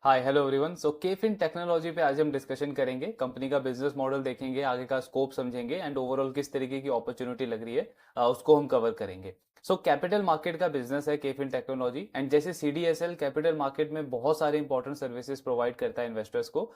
हाय hello everyone. So KFin technology पे आज हम डिस्कशन करेंगे, कंपनी का बिजनेस मॉडल देखेंगे, आगे का स्कोप समझेंगे एंड ओवरऑल किस तरीके की अपॉर्चुनिटी लग रही है उसको हम कवर करेंगे। सो कैपिटल मार्केट का बिजनेस है केफिन टेक्नोलॉजी एंड जैसे सीडीएसएल कैपिटल मार्केट में बहुत सारे इंपॉर्टेंट सर्विसेज प्रोवाइड करता है इन्वेस्टर्स को,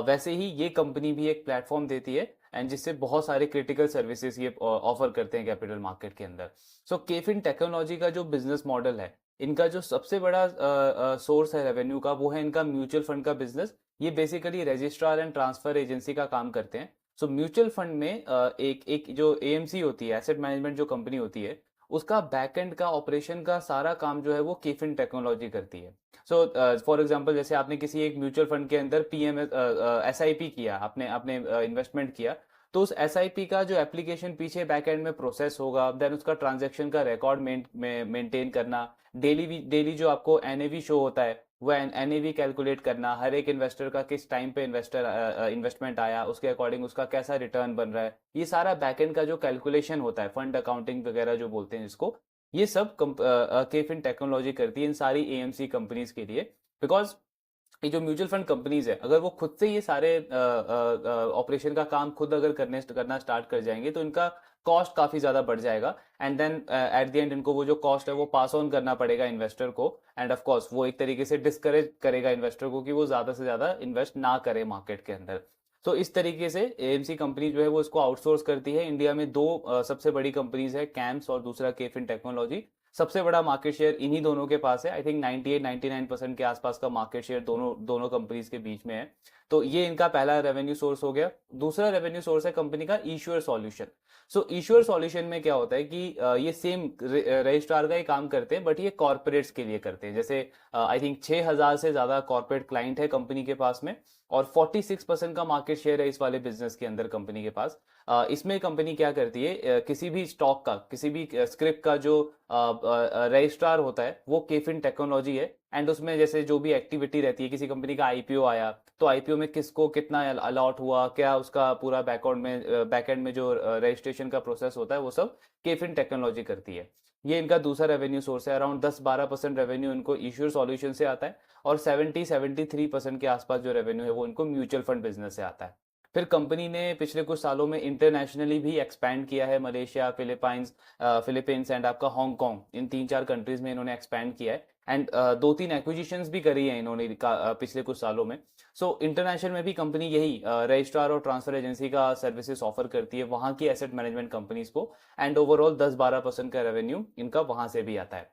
वैसे ही ये कंपनी भी एक प्लेटफॉर्म देती है एंड जिससे बहुत सारे क्रिटिकल सर्विसेज ये ऑफर करते हैं कैपिटल मार्केट के अंदर। सो केफिन टेक्नोलॉजी का जो बिजनेस मॉडल है, इनका जो सबसे बड़ा सोर्स है रेवेन्यू का, वो है इनका म्यूचुअल फंड का बिजनेस। ये basically registrar and transfer agency का काम करते हैं। सो म्यूचुअल फंड में एक एक जो एएमसी होती है, एसेट मैनेजमेंट जो कंपनी होती है, उसका बैकएंड का ऑपरेशन का सारा काम जो है वो केफिन टेक्नोलॉजी करती है। सो फॉर एग्जांपल, जैसे आपने किसी एक म्यूचुअल फंड के अंदर पीएम एसआईपी किया, आपने आपने इन्वेस्टमेंट किया, तो उस एसआईपी का जो एप्लीकेशन पीछे बैकएंड में प्रोसेस होगा, देन उसका ट्रांजैक्शन का रिकॉर्ड मेंटेन करना, डेली जो आपको एनएवी शो होता है वो एनएवी कैलकुलेट करना, हर एक इन्वेस्टर का किस टाइम पे इन्वेस्टमेंट आया, उसके अकॉर्डिंग उसका कैसा रिटर्न बन रहा है, ये सारा बैकएंड का जो कैलकुलेशन होता है, फंड अकाउंटिंग वगैरह जो बोलते हैं जिसको, ये सब केफिन टेक्नोलॉजी करती है इन सारी एएमसी कंपनीज के लिए। बिकॉज ये जो म्यूचुअल फंड कंपनीज है, अगर वो खुद से ये सारे ऑपरेशन का काम खुद अगर करना स्टार्ट कर जाएंगे तो इनका कॉस्ट काफी ज्यादा बढ़ जाएगा and then at the end इनको वो जो कॉस्ट है वो पास ऑन करना पड़ेगा इन्वेस्टर को। एंड ऑफ कोर्स वो एक तरीके से डिस्करेज करेगा इन्वेस्टर को कि वो ज्यादा से ज्यादा इन्वेस्ट ना करे मार्केट के अंदर। तो इस तरीके से एएमसी कंपनी जो है वो इसको आउटसोर्स करती है। इंडिया में दो सबसे बड़ी कंपनीज है, कैम्स और दूसरा केफिन टेक्नोलॉजी। सबसे बड़ा मार्केट शेयर इन्हीं दोनों के पास है। आई थिंक 98-99% के आसपास का मार्केट शेयर दोनों दोनों कंपनीज के बीच में है। तो ये इनका पहला रेवेन्यू सोर्स हो गया। दूसरा रेवेन्यू सोर्स है कंपनी का इश्योर सॉल्यूशन। सो इश्योर सॉल्यूशन में क्या होता है कि ये सेम रजिस्ट्रार का ही काम करते हैं, बट ये कॉर्पोरेट्स के लिए करते हैं। जैसे आई थिंक 6,000 से ज्यादा कॉर्पोरेट क्लाइंट है कंपनी के पास में, और 46% का मार्केट शेयर है इस वाले बिजनेस के अंदर कंपनी के पास। इसमें कंपनी क्या करती है, किसी भी स्टॉक का, किसी भी स्क्रिप्ट का जो रजिस्ट्रार होता है वो केफिन टेक्नोलॉजी है। एंड उसमें जैसे जो भी एक्टिविटी रहती है, किसी कंपनी का आईपीओ आया तो आईपीओ में किसको कितना अलॉट हुआ, क्या उसका पूरा बैकएंड में जो रजिस्ट्रेशन का प्रोसेस होता है, वो सब केफिन टेक्नोलॉजी करती है। ये इनका दूसरा रेवेन्यू सोर्स है। अराउंड 10-12% रेवेन्यू इनको इश्योर सॉल्यूशन से आता है, और 70-73% के आसपास जो रेवेन्यू है वो इनको म्यूचुअल फंड बिजनेस से आता है। फिर कंपनी ने पिछले कुछ सालों में इंटरनेशनली भी एक्सपैंड किया है। मलेशिया, फिलीपींस एंड आपका हांगकांग, इन 3-4 कंट्रीज में इन्होंने एक्सपैंड किया है। एंड 2-3 एक्विजिशंस भी करी है इन्होंने पिछले कुछ सालों में। सो इंटरनेशनल में भी कंपनी यही रजिस्ट्रार और ट्रांसफर एजेंसी का सर्विसेज ऑफर करती है वहां की एसेट मैनेजमेंट कंपनीज को। एंड ओवरऑल 10-12% का रेवेन्यू इनका वहां से भी आता है।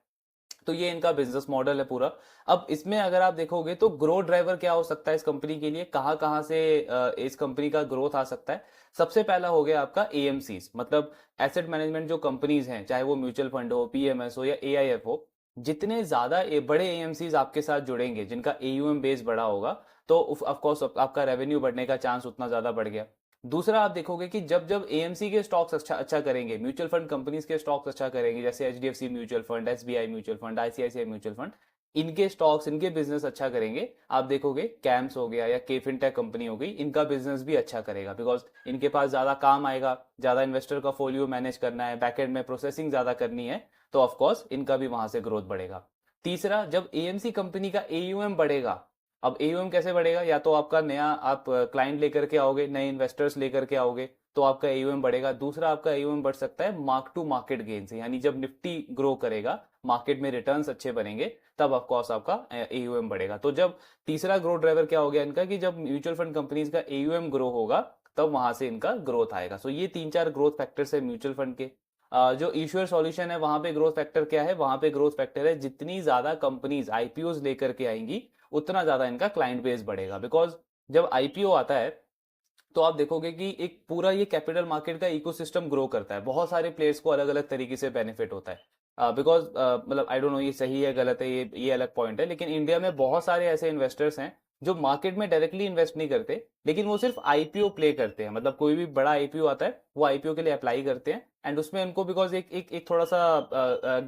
तो ये इनका बिजनेस मॉडल है पूरा। अब इसमें अगर आप देखोगे तो ग्रोथ ड्राइवर क्या हो सकता है इस कंपनी के लिए, कहाँ कहाँ से इस कंपनी का ग्रोथ आ सकता है। सबसे पहला हो गया आपका एएमसीज, मतलब एसेट मैनेजमेंट जो कंपनीज हैं, चाहे वो म्यूचुअल फंड हो, पीएमएस हो या एआईएफ हो, जितने ज्यादा बड़े एएमसीज आपके साथ जुड़ेंगे, जिनका एयूएम बेस बड़ा होगा, तो ऑफ कोर्स आपका रेवेन्यू बढ़ने का चांस उतना ज्यादा बढ़ गया। दूसरा, आप देखोगे कि जब जब एएमसी के स्टॉक्स अच्छा अच्छा करेंगे, म्यूचुअल फंड कंपनीज के स्टॉक्स अच्छा करेंगे, जैसे HDFC mutual fund, SBI mutual fund, ICICI mutual fund, इनके स्टॉक्स, इनके बिजनेस अच्छा करेंगे, आप देखोगे कैम्स हो गया या के फिनटेक कंपनी हो गई, इनका बिजनेस भी अच्छा करेगा। बिकॉज इनके पास ज्यादा काम आएगा, ज्यादा इन्वेस्टर का फोलियो मैनेज करना है, बैकएंड में प्रोसेसिंग ज्यादा करनी है, तो ऑफकोर्स इनका भी वहां से ग्रोथ बढ़ेगा। तीसरा, जब एएमसी कंपनी का एयूएम बढ़ेगा, अब एयूएम कैसे बढ़ेगा, या तो आपका नया आप क्लाइंट लेकर के आओगे, नए इन्वेस्टर्स लेकर के आओगे, तो आपका एयूएम बढ़ेगा। दूसरा, आपका एयूएम बढ़ सकता है मार्क टू मार्केट गेन से, यानी जब निफ्टी ग्रो करेगा, मार्केट में रिटर्न्स अच्छे बनेंगे, तब ऑफकोर्स आपका एयूएम बढ़ेगा। तो जब तीसरा ग्रोथ ड्राइवर क्या हो गया इनका, कि जब म्यूचुअल फंड कंपनीज का एयूएम ग्रो होगा, तब वहां से इनका ग्रोथ आएगा। सो ये 3-4 ग्रोथ फैक्टर्स है म्यूचुअल फंड के। जो इश्योर सॉल्यूशन है, वहां पे ग्रोथ फैक्टर क्या है, वहां पे ग्रोथ फैक्टर है जितनी ज्यादा कंपनीज आईपीओ लेकर के आएंगी, उतना ज्यादा इनका क्लाइंट बेस बढ़ेगा। बिकॉज जब आईपीओ आता है तो आप देखोगे कि एक पूरा ये कैपिटल मार्केट का इकोसिस्टम ग्रो करता है, बहुत सारे प्लेयर्स को अलग अलग तरीके से बेनिफिट होता है। बिकॉज मतलब आई डोंट नो ये सही है गलत है, ये अलग पॉइंट है, लेकिन इंडिया में बहुत सारे ऐसे इन्वेस्टर्स हैं जो मार्केट में डायरेक्टली इन्वेस्ट नहीं करते, लेकिन वो सिर्फ आईपीओ प्ले करते हैं। मतलब कोई भी बड़ा आईपीओ आता है, वो आईपीओ के लिए अप्लाई करते हैं, एंड उसमें उनको बिकॉज एक थोड़ा सा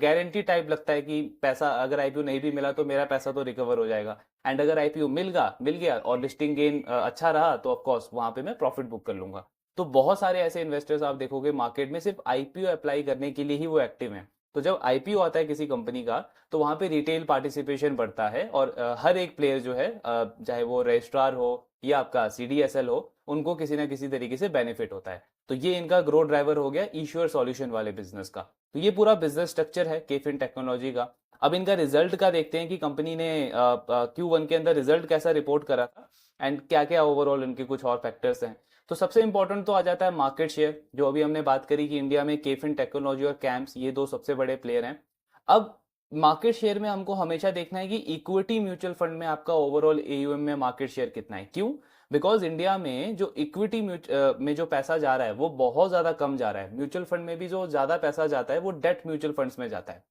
गारंटी टाइप लगता है कि पैसा अगर आईपीओ नहीं भी मिला तो मेरा पैसा तो रिकवर हो जाएगा। एंड अगर आईपीओ मिल गया और लिस्टिंग गेन अच्छा रहा, तो ऑफकोर्स वहां पे मैं प्रॉफिट बुक कर लूंगा। तो बहुत सारे ऐसे इन्वेस्टर्स आप देखोगे मार्केट में सिर्फ आईपीओ अप्लाई करने के लिए ही वो एक्टिव हैं। तो जब आईपीओ आता है किसी कंपनी का, तो वहां पे रिटेल पार्टिसिपेशन बढ़ता है और हर एक प्लेयर जो है, चाहे वो रजिस्ट्रार हो या आपका सीडीएसएल हो, उनको किसी ना किसी तरीके से बेनिफिट होता है। तो ये इनका ग्रोथ ड्राइवर हो गया इश्योर सॉल्यूशन वाले बिजनेस का। तो ये पूरा बिजनेस स्ट्रक्चर है केफिन टेक्नोलॉजी का। अब इनका रिजल्ट का देखते हैं कि कंपनी ने Q1 के अंदर रिजल्ट कैसा रिपोर्ट करा था एंड क्या क्या ओवरऑल इनके कुछ और फैक्टर्स हैं। तो सबसे इंपॉर्टेंट तो आ जाता है मार्केट शेयर, जो अभी हमने बात करी कि इंडिया में केफिन टेक्नोलॉजी और कैम्स ये दो सबसे बड़े प्लेयर हैं। अब मार्केट शेयर में हमको हमेशा देखना है कि इक्विटी म्यूचुअल फंड में आपका ओवरऑल एयूएम में मार्केट शेयर कितना है। क्यों? बिकॉज इंडिया में जो इक्विटी में जो पैसा जा रहा है वो बहुत ज्यादा कम जा रहा है। म्यूचुअल फंड में भी जो ज्यादा पैसा जाता है वो डेट म्यूचुअल फंड्स में जाता है,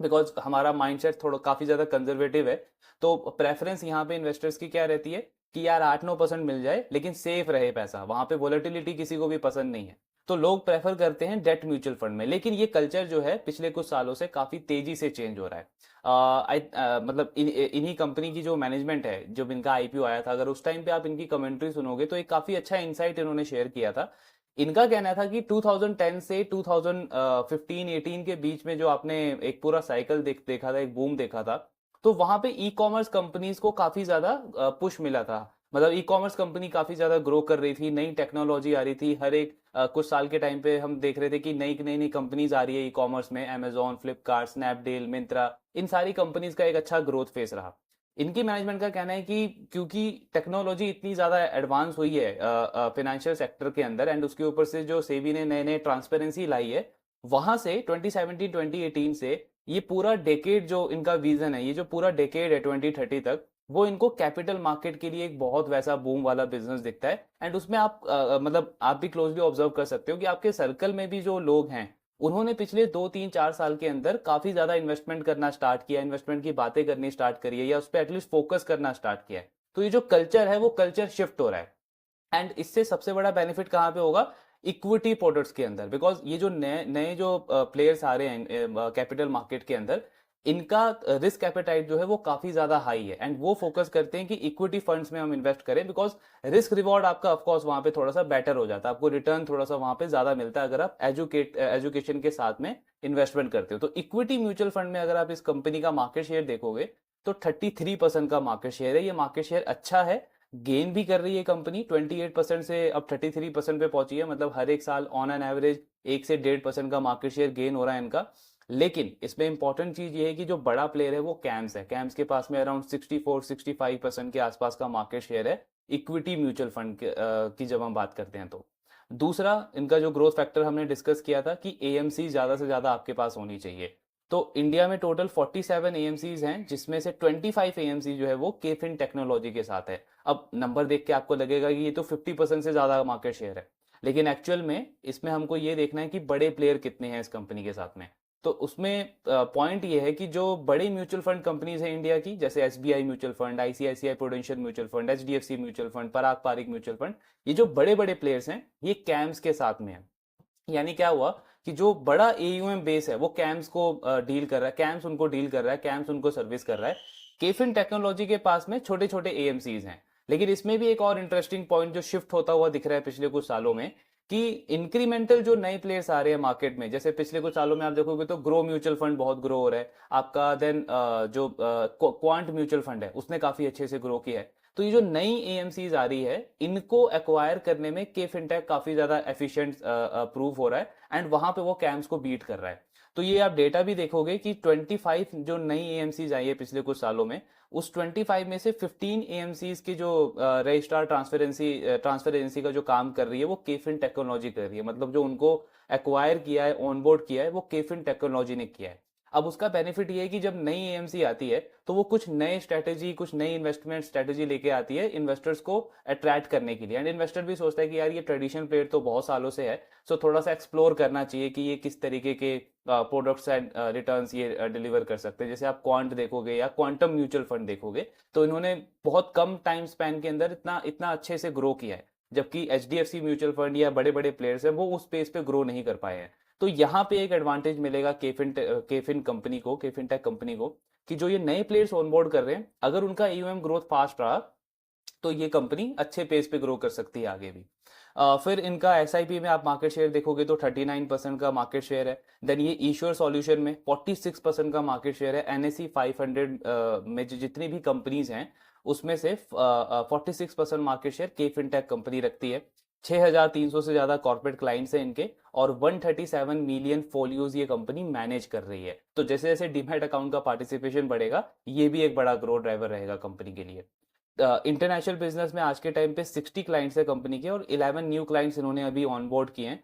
बिकॉज हमारा माइंडसेट थोड़ा काफी ज्यादा कंजर्वेटिव है। तो प्रेफरेंस यहाँ पे इन्वेस्टर्स की क्या रहती है कि यार 8-9% मिल जाए लेकिन सेफ रहे पैसा, वहां पे वोलेटिलिटी किसी को भी पसंद नहीं है। तो लोग प्रेफर करते हैं डेट म्यूचुअल फंड में। लेकिन ये कल्चर जो है पिछले कुछ सालों से काफी तेजी से चेंज हो रहा है। मतलब इन्हीं कंपनी की जो मैनेजमेंट है, जब इनका आईपीओ आया था, अगर उस टाइम पे आप इनकी कमेंट्री सुनोगे तो एक काफी अच्छा इंसाइट इन्होंने शेयर किया था। इनका कहना था कि 2010 से 2015-18 के बीच में जो आपने एक पूरा साइकिल देखा था, एक बूम देखा था, तो वहां पे ई कॉमर्स कंपनीज को काफी ज्यादा पुश मिला था। मतलब ई कॉमर्स कंपनी काफी ज्यादा ग्रो कर रही थी, नई टेक्नोलॉजी आ रही थी। हर एक कुछ साल के टाइम पे हम देख रहे थे कि नई नई नई कंपनीज आ रही है ई कॉमर्स में, अमेजोन, फ्लिपकार्ट, स्नैपडील, मिंत्रा, इन सारी कंपनीज का एक अच्छा ग्रोथ फेस रहा। इनकी मैनेजमेंट का कहना है कि क्योंकि टेक्नोलॉजी इतनी ज्यादा एडवांस हुई है फाइनेंशियल सेक्टर के अंदर, एंड उसके ऊपर से जो सेबी ने नए नए ट्रांसपेरेंसी लाई है, वहां से 2017-2018 से ये पूरा डेकेड जो इनका विजन है, ये जो पूरा डेकेड है 2030 तक, वो इनको कैपिटल मार्केट के लिए एक बहुत वैसा बूम वाला बिजनेस दिखता है। एंड उसमें आप मतलब आप भी क्लोजली ऑब्जर्व कर सकते हो कि आपके सर्कल में भी जो लोग हैं, उन्होंने पिछले 2-3-4 साल के अंदर काफी ज्यादा इन्वेस्टमेंट करना स्टार्ट किया, इन्वेस्टमेंट की बातें करनी स्टार्ट करी है या उस पर एटलीस्ट फोकस करना स्टार्ट किया है। तो ये जो कल्चर है वो कल्चर शिफ्ट हो रहा है। एंड इससे सबसे बड़ा बेनिफिट कहाँ पे होगा? इक्विटी प्रोडक्ट्स के अंदर। बिकॉज ये जो नए नए जो प्लेयर्स आ रहे हैं कैपिटल मार्केट के अंदर, इनका रिस्क एपेटाइट जो है वो काफी ज्यादा हाई है, एंड वो फोकस करते हैं कि इक्विटी फंड्स में हम इन्वेस्ट करें, बिकॉज रिस्क रिवॉर्ड आपका ऑफकोर्स वहां पे थोड़ा सा बेटर हो जाता है, आपको रिटर्न थोड़ा सा वहां पे ज्यादा मिलता है अगर आप एजुकेशन के साथ में इन्वेस्टमेंट करते हो। तो इक्विटी म्यूचुअल फंड में अगर आप इस कंपनी का मार्केट शेयर देखोगे तो 33% का मार्केट शेयर है। ये मार्केट शेयर अच्छा है, गेन भी कर रही है कंपनी, 28% से अब 33% पे पहुंची है। मतलब हर एक साल ऑन एन एवरेज 1 से 1.5% का मार्केट शेयर गेन हो रहा है इनका। लेकिन इसमें इंपॉर्टेंट चीज ये है कि जो बड़ा प्लेयर है वो कैम्स है। कैम्स के पास में अराउंड 64-65% के आसपास का मार्केट शेयर है इक्विटी म्यूचुअल फंड की जब हम बात करते हैं। तो दूसरा इनका जो ग्रोथ फैक्टर हमने डिस्कस किया था कि एएमसी ज्यादा से ज्यादा आपके पास होनी चाहिए। तो इंडिया में टोटल 47 एएमसीज हैं, जिसमें से 25 एएमसी जो है वो केफिन टेक्नोलॉजी के साथ है। अब नंबर देख के आपको लगेगा कि ये तो 50% से ज्यादा मार्केट शेयर है, लेकिन एक्चुअल में इसमें हमको ये देखना है कि बड़े प्लेयर कितने हैं इस कंपनी के साथ में। तो उसमें पॉइंट ये है कि जो बड़ी म्यूचुअल फंड कंपनीज हैं इंडिया की, जैसे SBI mutual fund, ICICI Prudential mutual fund, HDFC mutual fund, Parag Parikh mutual fund, ये जो बड़े बड़े प्लेयर्स हैं ये कैम्स के साथ में है। यानी क्या हुआ कि जो बड़ा एयूएम बेस है वो कैम्स को डील कर रहा है, कैम्स उनको डील कर रहा है, कैम्स उनको सर्विस कर रहा है। केफिन टेक्नोलॉजी के पास में छोटे छोटे एएमसीज हैं। लेकिन इसमें भी एक और इंटरेस्टिंग पॉइंट जो शिफ्ट होता हुआ दिख रहा है पिछले कुछ सालों में, कि इंक्रीमेंटल जो नए प्लेयर्स आ रहे हैं मार्केट में, जैसे पिछले कुछ सालों में आप देखोगे तो ग्रो म्यूचुअल फंड बहुत ग्रो हो रहा है आपका, देन जो क्वांट म्यूचुअल फंड है उसने काफी अच्छे से ग्रो किया है। तो ये जो नई एएमसीज आ रही है, इनको एक्वायर करने में के फिनटेक काफी ज्यादा एफिशिएंट प्रूव हो रहा है, एंड वहां पे वो कैम्स को बीट कर रहा है। तो ये आप डेटा भी देखोगे कि 25 जो नई एएमसीज आई है पिछले कुछ सालों में, उस 25 में से 15 एएमसीज की जो रजिस्ट्रार ट्रांसफर एजेंसी का जो काम कर रही है वो केफिन टेक्नोलॉजी कर रही है। मतलब जो उनको एक्वायर किया है, ऑनबोर्ड किया है, वो केफिन टेक्नोलॉजी ने किया है। अब उसका बेनिफिट ये है कि जब नई एएमसी आती है तो वो कुछ नए स्ट्रेटेजी, कुछ नई इन्वेस्टमेंट स्ट्रेटेजी लेके आती है इन्वेस्टर्स को अट्रैक्ट करने के लिए। एंड इन्वेस्टर भी सोचता है कि यार ये ट्रेडिशनल प्लेयर तो बहुत सालों से है, सो थोड़ा सा एक्सप्लोर करना चाहिए कि ये किस तरीके के प्रोडक्ट्स एंड रिटर्न्स ये डिलीवर कर सकते हैं। जैसे आप क्वांट देखोगे या क्वांटम म्यूचुअल फंड देखोगे, तो इन्होंने बहुत कम टाइम स्पैन के अंदर इतना इतना अच्छे से ग्रो किया है, जबकि एचडीएफसी म्यूचुअल फंड या बड़े बड़े प्लेयर्स हैं वो उस स्पेस पे ग्रो नहीं कर पाए हैं। तो यहाँ पे एक एडवांटेज मिलेगा केफिन कंपनी को, केफिन टेक कंपनी को, कि जो ये नए प्लेयर्स ऑनबोर्ड कर रहे हैं, अगर उनका ईयूएम ग्रोथ फास्ट रहा तो ये कंपनी अच्छे पेस पे ग्रो कर सकती है आगे भी। फिर इनका एसआईपी में आप मार्केट शेयर देखोगे तो 39% का मार्केट शेयर है। देन ये ईश्वर सॉल्यूशन में 46% का मार्केट शेयर है। एनएसई 500 में जितनी भी कंपनीज हैं उसमें से 46% market share K fintech company रखती है। 6,300 से ज्यादा कॉर्पोरेट क्लाइंट्स हैं इनके, और 137 मिलियन फोलियोज ये कंपनी मैनेज कर रही है। तो जैसे जैसे डीमैट अकाउंट का पार्टिसिपेशन बढ़ेगा, ये भी एक बड़ा ग्रोथ ड्राइवर रहेगा कंपनी के लिए। इंटरनेशनल बिजनेस में आज के टाइम पे 60 क्लाइंट्स है कंपनी के, और 11 न्यू क्लाइंट्स इन्होंने अभी ऑनबोर्ड किए हैं,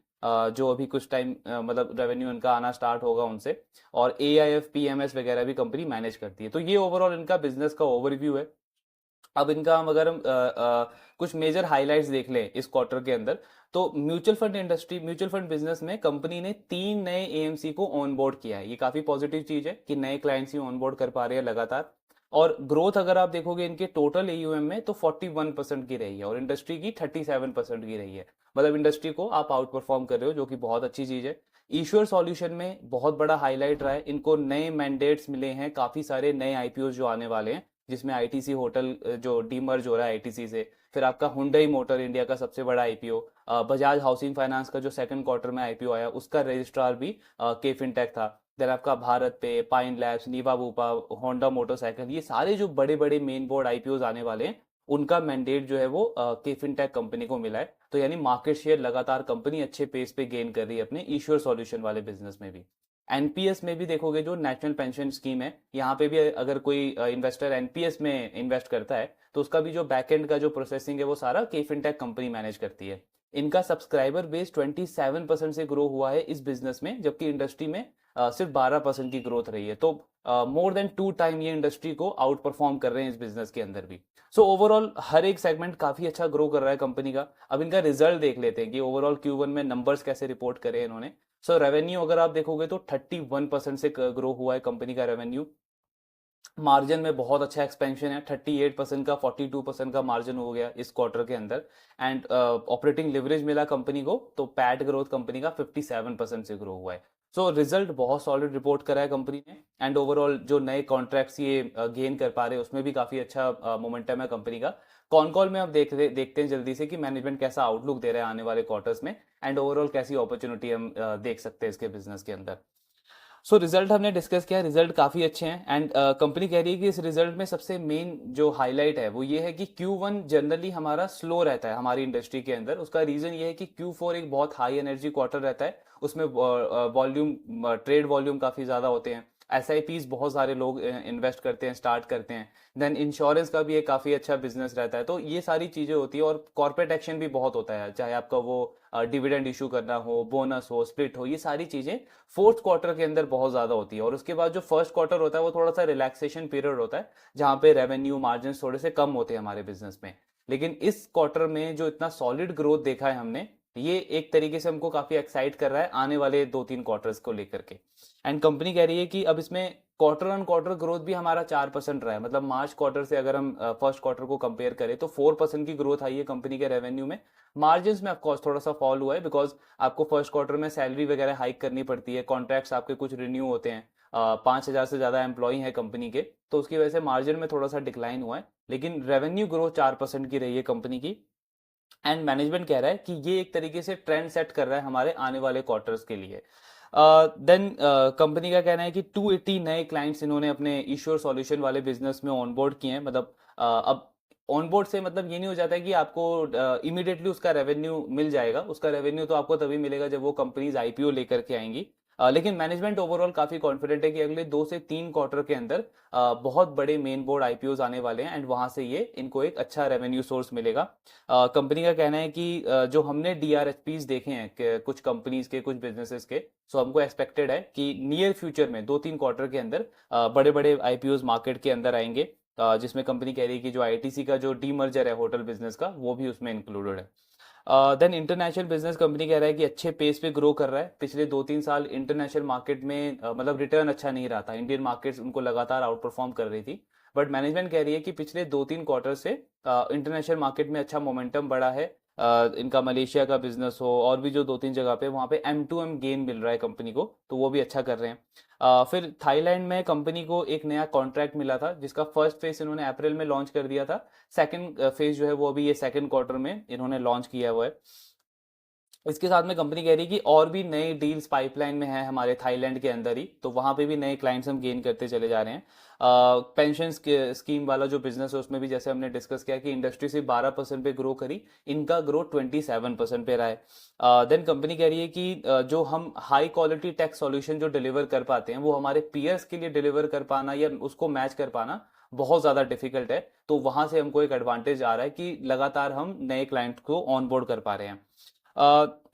जो अभी कुछ टाइम मतलब रेवेन्यू इनका आना स्टार्ट होगा उनसे। और AIF PMS वगैरह भी कंपनी मैनेज करती है। तो ये ओवरऑल इनका बिजनेस का ओवरव्यू है। अब इनका हम अगर हम कुछ मेजर हाइलाइट्स देख लें इस क्वार्टर के अंदर, तो mutual fund industry, mutual fund business में कंपनी ने 3 नए AMC को ऑनबोर्ड किया है। ये काफी पॉजिटिव चीज है कि नए क्लाइंट्स ही ऑनबोर्ड कर पा रहे हैं लगातार। और ग्रोथ अगर आप देखोगे इनके टोटल AUM में तो 41% की रही है, और इंडस्ट्री की 37% की रही है। मतलब इंडस्ट्री को आप आउट परफॉर्म कर रहे हो, जो कि बहुत अच्छी चीज है। ईश्वर सॉल्यूशन में बहुत बड़ा हाईलाइट रहा है, इनको नए मैंडेट्स मिले हैं, काफी सारे नए IPOs जो आने वाले हैं, जिसमें ITC होटल जो डीमर्ज हो रहा है ITC से, फिर आपका हुंडई मोटर इंडिया का सबसे बड़ा IPO, बजाज हाउसिंग फाइनेंस का जो सेकंड क्वार्टर में IPO आया उसका रजिस्ट्रार भी के फिनटेक था। देन आपका Bharat Pe, Pine Labs, Niva Bupa, Honda motorcycle, ये सारे जो बड़े बड़े मेन बोर्ड IPOs आने वाले हैं, उनका मैंडेट जो है वो के फिनटेक कंपनी को मिला है। तो यानी मार्केट शेयर लगातार कंपनी अच्छे पेस पे गेन कर रही है अपने ईश्वर सॉल्यूशन वाले बिजनेस में भी। NPS में भी देखोगे, जो नेशनल पेंशन स्कीम है, यहाँ पे भी अगर कोई इन्वेस्टर NPS में इन्वेस्ट करता है तो उसका भी जो बैकएंड का जो प्रोसेसिंग है वो सारा के फिनटेक कंपनी मैनेज करती है। इनका सब्सक्राइबर बेस 27% से ग्रो हुआ है इस बिजनेस में, जबकि इंडस्ट्री में सिर्फ 12% की ग्रोथ रही है। तो मोर देन 2 टाइम ये इंडस्ट्री को आउट परफॉर्म कर रहे हैं इस बिजनेस के अंदर भी। सो ओवरऑल हर एक सेगमेंट काफी अच्छा ग्रो कर रहा है कंपनी का। अब इनका रिजल्ट देख लेते हैं कि ओवरऑल Q1 में नंबर्स कैसे रिपोर्ट करे इन्होंने। सो रेवेन्यू अगर आप देखोगे तो 31% से ग्रो हुआ है कंपनी का रेवेन्यू। मार्जिन में बहुत अच्छा एक्सपेंशन है, 38% का 42% का मार्जिन हो गया इस क्वार्टर के अंदर। एंड ऑपरेटिंग लिवरेज मिला कंपनी को, तो पैट ग्रोथ कंपनी का 57% से ग्रो हुआ है। सो रिजल्ट बहुत सॉलिड रिपोर्ट करा है कंपनी ने। एंड ओवरऑल जो नए कॉन्ट्रैक्ट्स ये गेन कर पा रहे हैं उसमें भी काफी अच्छा मोमेंटम है कंपनी का। कॉल में अब देखते हैं जल्दी से कि मैनेजमेंट कैसा आउटलुक दे रहा है आने वाले क्वार्टर्स में, एंड ओवरऑल कैसी अपॉर्चुनिटी हम देख सकते हैं इसके बिजनेस के अंदर। सो रिजल्ट हमने डिस्कस किया, रिजल्ट काफी अच्छे हैं। एंड कंपनी कह रही है कि इस रिजल्ट में सबसे मेन जो हाईलाइट है वो ये है कि Q1 जनरली हमारा स्लो रहता है हमारी इंडस्ट्री के अंदर। उसका रीजन ये है कि Q4 एक बहुत हाई एनर्जी क्वार्टर रहता है, उसमें वॉल्यूम, ट्रेड वॉल्यूम काफी ज्यादा होते हैं। SIPs बहुत सारे लोग इन्वेस्ट करते हैं, स्टार्ट करते हैं। देन इंश्योरेंस का भी एक काफी अच्छा बिजनेस रहता है। तो ये सारी चीजें होती है, और कॉर्पोरेट एक्शन भी बहुत होता है, चाहे आपका वो डिविडेंड इशू करना हो, बोनस हो, स्प्लिट हो, ये सारी चीजें फोर्थ क्वार्टर के अंदर बहुत ज्यादा होती है। और उसके बाद जो फर्स्ट क्वार्टर होता है वो थोड़ा सा रिलैक्सेशन पीरियड होता है, जहां पे रेवेन्यू मार्जिन थोड़े से कम होते हैं हमारे बिजनेस में। लेकिन इस क्वार्टर में जो इतना सॉलिड ग्रोथ देखा है हमने, ये एक तरीके से हमको काफी एक्साइट कर रहा है आने वाले 2-3 क्वार्टर्स को लेकर के। एंड कंपनी कह रही है कि अब इसमें क्वार्टर ऑन क्वार्टर ग्रोथ भी हमारा 4% रहा है। मतलब मार्च क्वार्टर से अगर हम फर्स्ट क्वार्टर को कंपेयर करें तो 4% की ग्रोथ आई है कंपनी के रेवेन्यू में। मार्जिन में ऑफकोर्स थोड़ा सा फॉल हुआ है, बिकॉज आपको फर्स्ट क्वार्टर में सैलरी वगैरह हाइक करनी पड़ती है, कॉन्ट्रैक्ट्स आपके कुछ रिन्यू होते हैं। 5,000 से ज्यादा एम्प्लॉय है कंपनी के, तो उसकी वजह से मार्जिन में थोड़ा सा डिक्लाइन हुआ है। लेकिन रेवेन्यू ग्रोथ 4% की रही है कंपनी की। एंड मैनेजमेंट कह रहा है कि ये एक तरीके से ट्रेंड सेट कर रहा है हमारे आने वाले क्वार्टर्स के लिए। देन कंपनी का कहना है कि 280 नए क्लाइंट्स इन्होंने अपने ईश्वर सॉल्यूशन वाले बिजनेस में ऑनबोर्ड किए हैं। मतलब अब ऑनबोर्ड से मतलब ये नहीं हो जाता है कि आपको इमीडिएटली उसका रेवेन्यू मिल जाएगा। उसका रेवेन्यू तो आपको तभी मिलेगा जब वो कंपनीज IPO लेकर के आएंगी। लेकिन मैनेजमेंट ओवरऑल काफी कॉन्फिडेंट है कि अगले 2 से 3 क्वार्टर के अंदर बहुत बड़े मेन बोर्ड IPOs आने वाले हैं, एंड वहां से ये इनको एक अच्छा रेवेन्यू सोर्स मिलेगा। कंपनी का कहना है कि जो हमने DRHPs देखे हैं कुछ कंपनीज के, कुछ बिजनेसेस के, सो हमको एक्सपेक्टेड है कि नियर फ्यूचर में 2-3 क्वार्टर के अंदर बड़े बड़े IPOs मार्केट के अंदर आएंगे, जिसमें कंपनी कह रही है कि जो ITC का जो डीमर्जर है होटल बिजनेस का, वो भी उसमें इंक्लूडेड है। देन इंटरनेशनल बिजनेस कंपनी कह रहा है कि अच्छे पेस पे ग्रो कर रहा है। पिछले 2-3 साल इंटरनेशनल मार्केट में मतलब रिटर्न अच्छा नहीं रहा था, इंडियन मार्केट्स उनको लगातार आउट परफॉर्म कर रही थी। बट मैनेजमेंट कह रही है कि पिछले 2-3 क्वार्टर से इंटरनेशनल मार्केट में अच्छा मोमेंटम बढ़ा है। इनका मलेशिया का बिजनेस हो, और भी जो 2-3 जगह पे वहाँ पे M2M गेन मिल रहा है कंपनी को, तो वो भी अच्छा कर रहे हैं। फिर थाईलैंड में कंपनी को एक नया कॉन्ट्रैक्ट मिला था, जिसका फर्स्ट फेज इन्होंने अप्रैल में लॉन्च कर दिया था। सेकंड फेज जो है वो अभी ये सेकंड क्वार्टर में इन्होंने लॉन्च किया हुआ है। इसके साथ में कंपनी कह रही है कि और भी नए डील्स पाइपलाइन में है हमारे थाईलैंड के अंदर ही, तो वहां पे भी नए क्लाइंट्स हम गेन करते चले जा रहे हैं। पेंशन स्कीम वाला जो बिजनेस है उसमें भी जैसे हमने डिस्कस किया कि इंडस्ट्री से 12% पे ग्रो करी, इनका ग्रो 27% पे रहा है। देन कंपनी कह रही है कि जो हम हाई क्वालिटी टेक सॉल्यूशन जो डिलीवर कर पाते हैं वो हमारे पीयर्स के लिए डिलीवर कर पाना या उसको मैच कर पाना बहुत ज़्यादा डिफिकल्ट है। तो वहां से हमको एक एडवांटेज आ रहा है कि लगातार हम नए क्लाइंट को ऑनबोर्ड कर पा रहे हैं।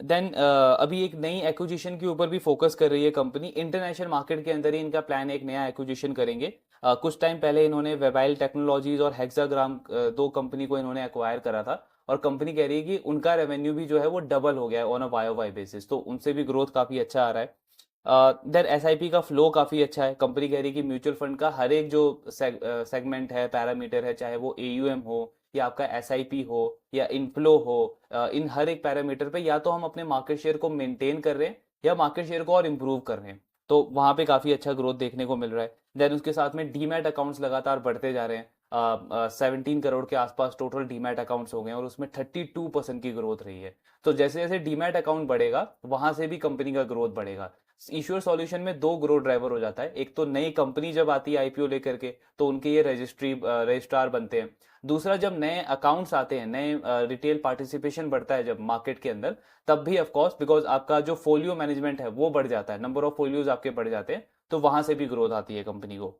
देन अभी एक नई एक्विजिशन के ऊपर भी फोकस कर रही है कंपनी, इंटरनेशनल मार्केट के अंदर ही इनका प्लान है, एक नया एक्विजिशन करेंगे। कुछ टाइम पहले इन्होंने वेबाइल टेक्नोलॉजीज और हेक्साग्राम दो कंपनी को इन्होंने एक्वायर करा था, और कंपनी कह रही है कि उनका रेवेन्यू भी जो है वो डबल हो गया है on a Y Y basis, तो उनसे भी ग्रोथ काफी अच्छा आ रहा है। देन एसआईपी का फ्लो काफी अच्छा है। कंपनी कह रही है कि म्यूचुअल फंड का हर एक जो सेगमेंट है, पैरामीटर है, चाहे वो एयूएम हो या आपका एसआईपी हो या इनफ्लो हो, इन हर एक पैरामीटर पे या तो हम अपने मार्केट शेयर को मेंटेन कर रहे हैं या मार्केट शेयर को और इम्प्रूव कर रहे हैं, तो वहां पे काफी अच्छा ग्रोथ देखने को मिल रहा है। देन उसके साथ में डीमैट अकाउंट्स लगातार बढ़ते जा रहे हैं। 17 करोड़ के आसपास टोटल डीमैट अकाउंट्स हो गए हैं और उसमें 32% की ग्रोथ रही है। तो जैसे जैसे डीमैट अकाउंट बढ़ेगा वहां से भी कंपनी का ग्रोथ बढ़ेगा। इश्योर सॉल्यूशन में दो ग्रोथ ड्राइवर हो जाता है, एक तो नई कंपनी जब आती है आईपीओ लेकर के तो उनके ये रजिस्ट्रार बनते हैं। दूसरा, जब नए अकाउंट्स आते हैं, नए रिटेल पार्टिसिपेशन बढ़ता है जब मार्केट के अंदर, तब भी ऑफ कोर्स बिकॉज आपका जो फोलियो मैनेजमेंट है वो बढ़ जाता है, नंबर ऑफ फोलियोज आपके बढ़ जाते हैं, तो वहां से भी ग्रोथ आती है कंपनी को।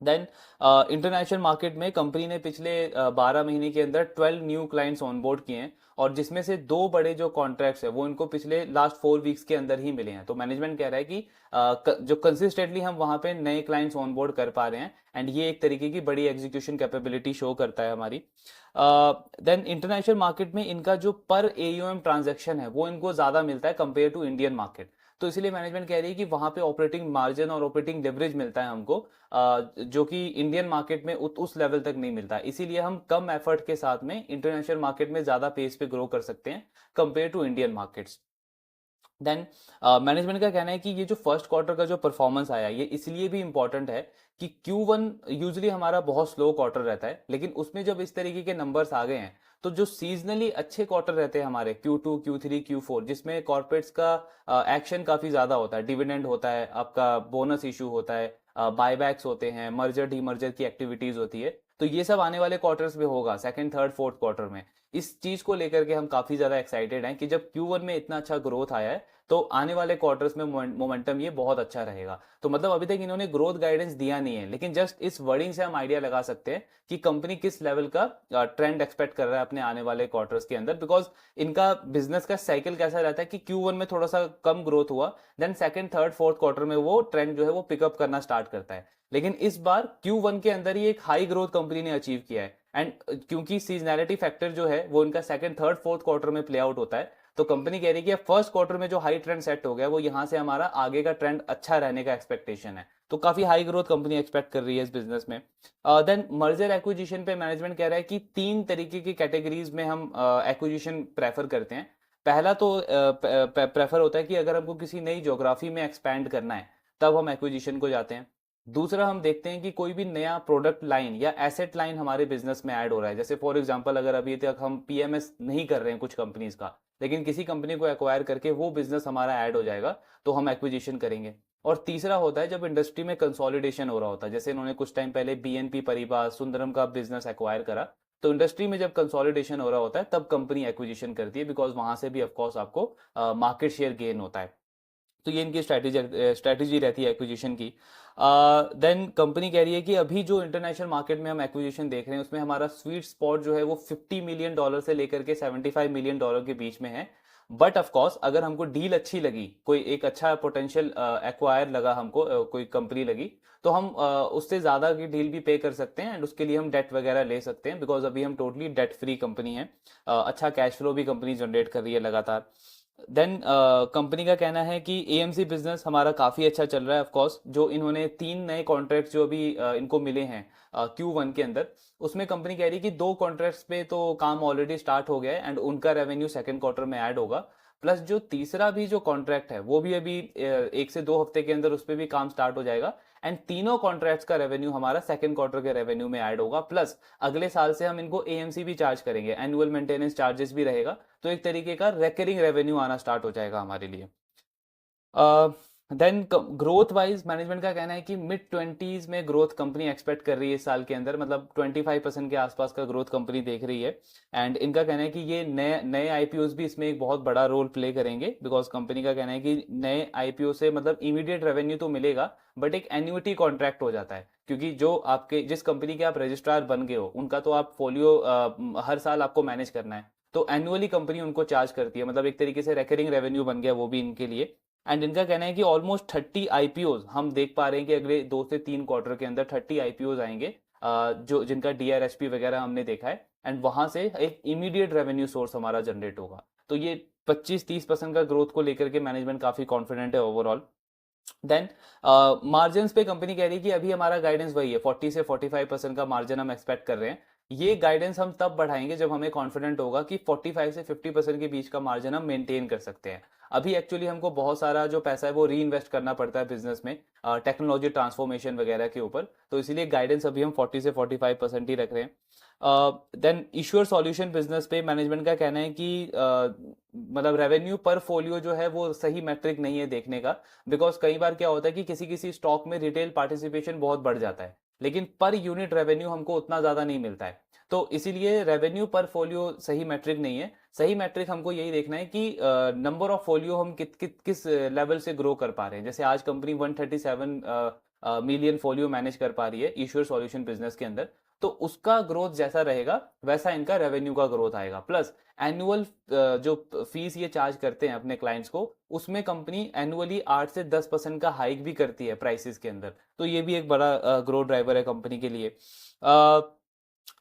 देन इंटरनेशनल मार्केट में कंपनी ने पिछले 12 महीने के अंदर 12 न्यू क्लाइंट्स ऑनबोर्ड किए हैं, और जिसमें से दो बड़े जो कॉन्ट्रैक्ट्स है वो इनको पिछले लास्ट 4 वीक्स के अंदर ही मिले हैं। तो मैनेजमेंट कह रहा है कि जो कंसिस्टेंटली हम वहां पे नए क्लाइंट्स ऑनबोर्ड कर पा रहे हैं, एंड ये एक तरीके की बड़ी एग्जीक्यूशन कैपेबिलिटी शो करता है हमारी। देन इंटरनेशनल मार्केट में इनका जो पर एयूएम ट्रांजैक्शन है वो इनको ज्यादा मिलता है कंपेयर टू इंडियन मार्केट, तो इसलिए मैनेजमेंट कह रही है कि वहां पे ऑपरेटिंग मार्जिन और ऑपरेटिंग लेवरेज मिलता है हमको, जो कि इंडियन मार्केट में उस लेवल तक नहीं मिलता, इसीलिए हम कम एफर्ट के साथ में इंटरनेशनल मार्केट में ज्यादा पेस पे ग्रो कर सकते हैं compare to Indian markets. Then management का कहना है कि ये जो फर्स्ट क्वार्टर का जो परफॉर्मेंस आया ये इसलिए भी इंपॉर्टेंट है कि Q1 यूजुअली हमारा बहुत स्लो क्वार्टर रहता है, लेकिन उसमें जब इस तरीके के नंबर्स आ गए हैं तो जो सीजनली अच्छे क्वार्टर रहते हैं हमारे Q2, Q3, Q4, जिसमें कॉर्पोरेट्स का एक्शन काफी ज्यादा होता है, डिविडेंड होता है, आपका बोनस इशू होता है, बायबैक्स होते हैं, मर्जर डीमर्जर की एक्टिविटीज होती है, तो ये सब आने वाले क्वार्टर्स में होगा, सेकंड थर्ड फोर्थ क्वार्टर में। इस चीज को लेकर के हम काफी ज्यादा एक्साइटेड हैं कि जब Q1 में इतना अच्छा ग्रोथ आया है तो आने वाले क्वार्टर्स में मोमेंटम ये बहुत अच्छा रहेगा। तो मतलब अभी तक इन्होंने ग्रोथ गाइडेंस दिया नहीं है, लेकिन जस्ट इस वर्डिंग से हम आइडिया लगा सकते हैं कि कंपनी किस लेवल का ट्रेंड एक्सपेक्ट कर रहा है अपने आने वाले क्वार्टर्स के अंदर, बिकॉज इनका बिजनेस का साइकिल कैसा रहता है कि Q1 में थोड़ा सा कम ग्रोथ हुआ, then second third fourth quarter में वो ट्रेंड जो है वो पिकअप करना स्टार्ट करता है। लेकिन इस बार Q1 के अंदर ही एक हाई ग्रोथ कंपनी ने अचीव किया है, एंड क्योंकि सीजनैलिटी फैक्टर जो है वो इनका सेकंड थर्ड फोर्थ क्वार्टर में प्ले आउट होता है, तो कंपनी कह रही है कि फर्स्ट क्वार्टर में जो हाई ट्रेंड सेट हो गया वो यहां से हमारा आगे का ट्रेंड अच्छा रहने का एक्सपेक्टेशन है, तो काफी हाई ग्रोथ कंपनी एक्सपेक्ट कर रही है इस बिजनेस में। देन मर्जर एक्विजिशन पे मैनेजमेंट कह रहा है कि तीन तरीके की कैटेगरीज में हम एक्विजिशन प्रेफर करते हैं। पहला तो प्रेफर होता है कि अगर हमको किसी नई ज्योग्राफी में एक्सपैंड करना है तब हम एक्विजिशन को जाते हैं। दूसरा, हम देखते हैं कि कोई भी नया प्रोडक्ट लाइन या एसेट लाइन हमारे बिजनेस में ऐड हो रहा है, जैसे फॉर एग्जांपल अगर अभी तक हम पीएमएस नहीं कर रहे हैं कुछ कंपनीज का, लेकिन किसी कंपनी को एक्वायर करके वो बिजनेस हमारा ऐड हो जाएगा, तो हम एक्विजिशन करेंगे। और तीसरा होता है जब इंडस्ट्री में कंसोलिडेशन हो रहा होता है, जैसे इन्होंने कुछ टाइम पहले बीएनपी परिबास सुंदरम का बिजनेस एक्वायर करा, तो इंडस्ट्री में जब कंसोलिडेशन हो रहा होता है तब कंपनी एक्विजिशन करती है, बिकॉज वहां से भी ऑफकोर्स आपको मार्केट शेयर गेन होता है। तो ये इनकी स्ट्रैटेजी रहती है एक्विजिशन की। देन कंपनी कह रही है कि अभी जो इंटरनेशनल मार्केट में हम एक्विजिशन देख रहे हैं उसमें हमारा स्वीट स्पॉट जो है वो $50 मिलियन से लेकर के $75 मिलियन के बीच में है। बट ऑफ कोर्स अगर हमको डील अच्छी लगी, कोई एक अच्छा पोटेंशियल एक्वायर लगा हमको, कोई कंपनी लगी, तो हम उससे ज्यादा की डील भी पे कर सकते हैं, एंड उसके लिए हम डेट वगैरह ले सकते हैं, बिकॉज अभी हम टोटली डेट फ्री कंपनी है। अच्छा कैश फ्लो भी कंपनी जनरेट कर रही है लगातार। देन कंपनी का कहना है कि एएमसी बिजनेस हमारा काफी अच्छा चल रहा है। ऑफ कोर्स जो इन्होंने तीन नए कॉन्ट्रैक्ट जो अभी इनको मिले हैं Q1 के अंदर, उसमें कंपनी कह रही है कि दो कॉन्ट्रैक्ट्स पे तो काम ऑलरेडी स्टार्ट हो गया है एंड उनका रेवेन्यू सेकंड क्वार्टर में ऐड होगा। प्लस जो तीसरा भी जो कॉन्ट्रैक्ट है वो भी अभी 1 से 2 हफ्ते के अंदर उस पर भी काम स्टार्ट हो जाएगा, एंड तीनों कॉन्ट्रैक्ट्स का रेवेन्यू हमारा सेकंड क्वार्टर के रेवेन्यू में ऐड होगा, प्लस अगले साल से हम इनको एएमसी भी चार्ज करेंगे, एनुअल मेंटेनेंस चार्जेस भी रहेगा, तो एक तरीके का रेकरिंग रेवेन्यू आना स्टार्ट हो जाएगा हमारे लिए। देन ग्रोथ वाइज मैनेजमेंट का कहना है कि मिड 20s में ग्रोथ कंपनी एक्सपेक्ट कर रही है इस साल के अंदर, मतलब 25% के आसपास का ग्रोथ कंपनी देख रही है। एंड इनका कहना है कि ये नए नए आईपीओस भी इसमें एक बहुत बड़ा रोल प्ले करेंगे, बिकॉज कंपनी का कहना है कि नए आईपीओ से मतलब इमीडिएट रेवेन्यू तो मिलेगा, बट एक एन्युटी कॉन्ट्रैक्ट हो जाता है, क्योंकि जो आपके जिस कंपनी के आप रजिस्ट्रार बन गए हो उनका तो आप फोलियो हर साल आपको मैनेज करना है, तो एनुअली कंपनी उनको चार्ज करती है, मतलब एक तरीके से रेकरिंग रेवेन्यू बन गया वो भी इनके लिए। एंड इनका कहना है कि ऑलमोस्ट 30 आईपीओ हम देख पा रहे हैं कि अगले 2 से 3 क्वार्टर के अंदर 30 आईपीओ आएंगे, जो जिनका डीआरएसपी वगैरह हमने देखा है, एंड वहां से एक इमीडिएट रेवेन्यू सोर्स हमारा जनरेट होगा। तो ये 25-30% का ग्रोथ को लेकर के मैनेजमेंट काफी कॉन्फिडेंट है ओवरऑल। देन मार्जिन पे कंपनी कह रही है कि अभी हमारा गाइडेंस वही है, 40 से 45% का मार्जिन हम एक्सपेक्ट कर रहे हैं। ये गाइडेंस हम तब बढ़ाएंगे जब हमें कॉन्फिडेंट होगा कि 45 से 50% के बीच का मार्जिन हम मेंटेन कर सकते हैं। अभी एक्चुअली हमको बहुत सारा जो पैसा है वो री इन्वेस्ट करना पड़ता है बिजनेस में, टेक्नोलॉजी ट्रांसफॉर्मेशन वगैरह के ऊपर, तो इसीलिए गाइडेंस अभी हम 40 से 45% ही रख रहे हैं। देन इश्यूर सॉल्यूशन बिजनेस पे मैनेजमेंट का कहना है कि मतलब रेवेन्यू पर फोलियो जो है वो सही मैट्रिक नहीं है देखने का, बिकॉज कई बार क्या होता है कि किसी किसी स्टॉक में रिटेल पार्टिसिपेशन बहुत बढ़ जाता है, लेकिन पर यूनिट रेवेन्यू हमको उतना ज्यादा नहीं मिलता है, तो इसीलिए रेवेन्यू पर फोलियो सही मैट्रिक नहीं है। सही मैट्रिक हमको यही देखना है कि नंबर ऑफ फोलियो हम किस लेवल से ग्रो कर पा रहे हैं। जैसे आज कंपनी 137 मिलियन फोलियो मैनेज कर पा रही है ईश्वर सॉल्यूशन बिजनेस के अंदर, तो उसका ग्रोथ जैसा रहेगा वैसा इनका रेवेन्यू का ग्रोथ आएगा, प्लस एनुअल जो फीस ये चार्ज करते हैं अपने क्लाइंट्स को, उसमें कंपनी एनुअली 8 से 10% का हाइक भी करती है प्राइसेस के अंदर, तो ये भी एक बड़ा ग्रोथ ड्राइवर है कंपनी के लिए।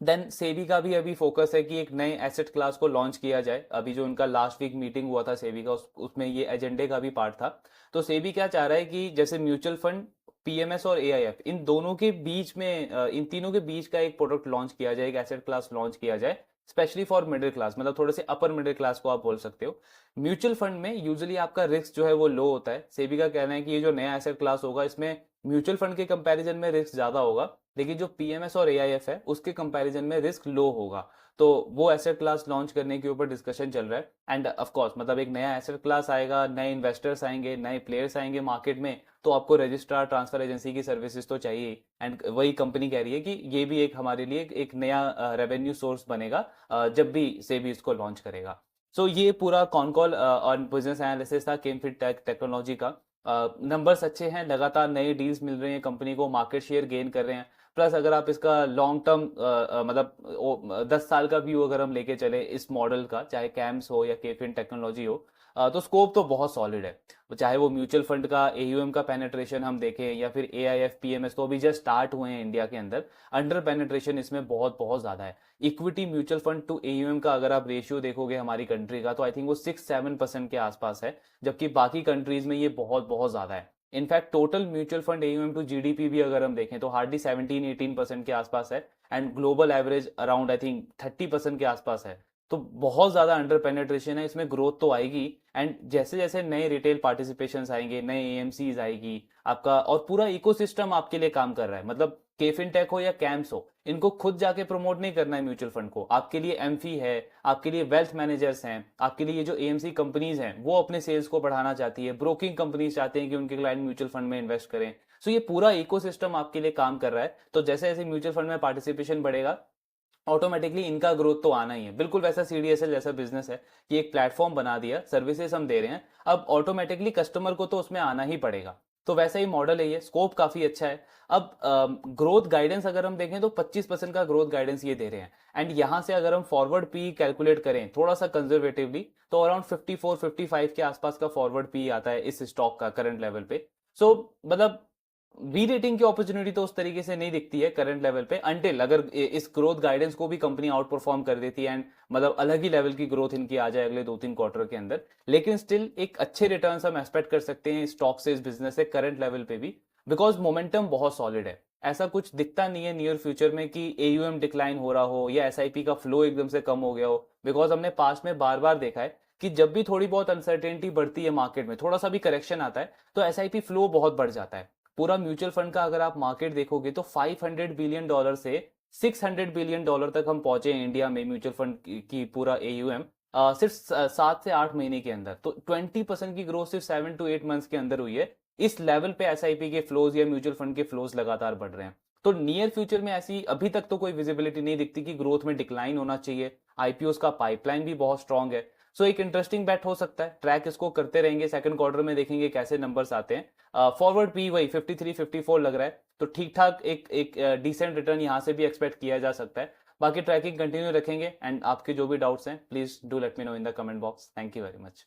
देन सेबी का भी अभी फोकस है कि एक नए एसेट क्लास को लॉन्च किया जाए। अभी जो उनका लास्ट वीक मीटिंग हुआ था सेबी का, उसमें ये एजेंडे का भी पार्ट था। तो सेबी क्या चाह रहा है कि जैसे म्यूचुअल फंड, पीएमएस और एआईएफ, इन दोनों के बीच में इन तीनों के बीच का एक प्रोडक्ट लॉन्च किया जाए, एक एसेट क्लास लॉन्च किया जाए स्पेशली फॉर मिडिल क्लास, मतलब थोड़े से अपर मिडिल क्लास को आप बोल सकते हो। म्यूचुअल फंड में यूजुअली आपका रिस्क जो है वो लो होता है। सेबी का कहना है कि ये जो नया एसेट क्लास होगा इसमें म्यूचुअल फंड के कंपैरिजन में रिस्क ज्यादा होगा, लेकिन जो पीएमएस और एआईएफ है उसके कंपैरिजन में रिस्क लो होगा। तो वो एसेट क्लास लॉन्च करने के ऊपर डिस्कशन चल रहा है। एंड ऑफ कोर्स मतलब एक नया एसेट क्लास आएगा, नए इन्वेस्टर्स आएंगे, नए प्लेयर्स आएंगे मार्केट में, तो आपको रजिस्ट्रार ट्रांसफर एजेंसी की सर्विसेज तो चाहिए। एंड वही कंपनी कह रही है कि ये भी एक हमारे लिए एक नया रेवेन्यू सोर्स बनेगा जब भी सेबी इसको लॉन्च करेगा। सो ये पूरा कॉन कॉल और बिजनेस एनालिसिस था केमफिट टेक्नोलॉजी का। नंबर्स अच्छे हैं, लगातार नए डील्स मिल रहे हैं कंपनी को, मार्केट शेयर गेन कर रहे हैं, प्लस अगर आप इसका लॉन्ग टर्म मतलब 10 साल का व्यू अगर हम लेके चले इस मॉडल का, चाहे कैम्स हो या केफिन टेक्नोलॉजी हो, तो स्कोप तो बहुत सॉलिड है। चाहे वो म्यूचुअल फंड का एयूएम का पेनेट्रेशन हम देखें या फिर एआईएफ पीएमएस, तो अभी जस्ट स्टार्ट हुए हैं इंडिया के अंदर, अंडर पेनेट्रेशन इसमें बहुत बहुत ज्यादा है। Equity mutual fund to AUM का अगर आप रेशियो देखोगे हमारी कंट्री का, तो आई थिंक वो 6-7% के आसपास है, जबकि बाकी कंट्रीज में ये बहुत बहुत ज्यादा है। In fact total mutual fund AUM to GDP भी अगर हम देखें तो हार्डली 17-18% के आसपास है, and global average around I think 30% के आसपास है। तो बहुत ज्यादा अंडर पेनेट्रेशन है, इसमें ग्रोथ तो आएगी। एंड जैसे जैसे नए रिटेल पार्टिसिपेशन आएंगे, नए एएमसीज आएगी आपका, और पूरा इकोसिस्टम आपके लिए काम कर रहा है, मतलब केफिन टेक हो या कैम्स हो, इनको खुद जाके प्रमोट नहीं करना है म्यूचुअल फंड को, आपके लिए एमफी है, आपके लिए वेल्थ मैनेजर्स हैं, आपके लिए ये जो एएमसी कंपनीज हैं वो अपने सेल्स को बढ़ाना चाहती है, ब्रोकिंग कंपनीज चाहते हैं कि उनके क्लाइंट म्यूचुअल फंड में इन्वेस्ट करें। सो ये पूरा इकोसिस्टम आपके लिए काम कर रहा है। तो जैसे जैसे म्यूचुअल फंड में पार्टिसिपेशन बढ़ेगा, ऑटोमेटिकली इनका ग्रोथ तो आना ही है। बिल्कुल वैसा सीडीएसएल जैसा बिजनेस है कि एक प्लेटफॉर्म बना दिया, सर्विसेज हम दे रहे हैं, अब ऑटोमेटिकली कस्टमर को तो उसमें आना ही पड़ेगा। तो वैसा ही मॉडल है ये, स्कोप काफी अच्छा है। अब ग्रोथ गाइडेंस अगर हम देखें तो 25% का ग्रोथ गाइडेंस ये दे रहे हैं, एंड यहां से अगर हम फॉरवर्ड पी कैलकुलेट करें थोड़ा सा कंजर्वेटिवली, तो अराउंड 54-55 के आसपास का फॉरवर्ड पी आता है इस स्टॉक का करंट लेवल पे। सो मतलब री रेटिंग की अपॉर्चुनिटी तो उस तरीके से नहीं दिखती है करंट लेवल पे, अंटिल अगर इस ग्रोथ गाइडेंस को भी कंपनी आउट परफॉर्म कर देती है, एंड मतलब अलग ही लेवल की ग्रोथ इनकी आ जाए अगले 2-3 क्वार्टर के अंदर। लेकिन स्टिल एक अच्छे रिटर्न्स हम एक्सपेक्ट कर सकते हैं स्टॉक से, इस बिजनेस से करंट लेवल पे भी, बिकॉज मोमेंटम बहुत सॉलिड है। ऐसा कुछ दिखता नहीं है नियर फ्यूचर में कि एयूएम डिक्लाइन हो रहा हो या एसआईपी का फ्लो एकदम से कम हो गया हो, बिकॉज हमने पास्ट में बार बार देखा है कि जब भी थोड़ी बहुत अनसर्टेनिटी बढ़ती है मार्केट में, थोड़ा सा भी करेक्शन आता है, तो एसआईपी फ्लो बहुत बढ़ जाता है। पूरा म्यूचुअल फंड का अगर आप मार्केट देखोगे तो $500 बिलियन से $600 बिलियन तक हम पहुंचे हैं इंडिया में म्यूचुअल फंड की पूरा AUM सिर्फ 7 से 8 महीने के अंदर। तो 20% की ग्रोथ सिर्फ 7 to 8 मंथ्स के अंदर हुई है। इस लेवल पे SIP के फ्लोज या म्यूचुअल फंड के फ्लोज लगातार बढ़ रहे हैं। तो नियर फ्यूचर में ऐसी अभी तक तो कोई विजिबिलिटी नहीं दिखती कि ग्रोथ में डिक्लाइन होना चाहिए। IPOs का पाइपलाइन भी बहुत स्ट्रांग है। सो एक इंटरेस्टिंग बैट हो सकता है, ट्रैक इसको करते रहेंगे। सेकंड क्वार्टर में देखेंगे कैसे नंबर्स आते हैं। फॉरवर्ड पी वही 53-54 लग रहा है, तो ठीक ठाक एक डिसेंट रिटर्न यहाँ से भी एक्सपेक्ट किया जा सकता है। बाकी ट्रैकिंग कंटिन्यू रखेंगे एंड आपके जो भी डाउट्स हैं please do let me know in the comment box. Thank you very much.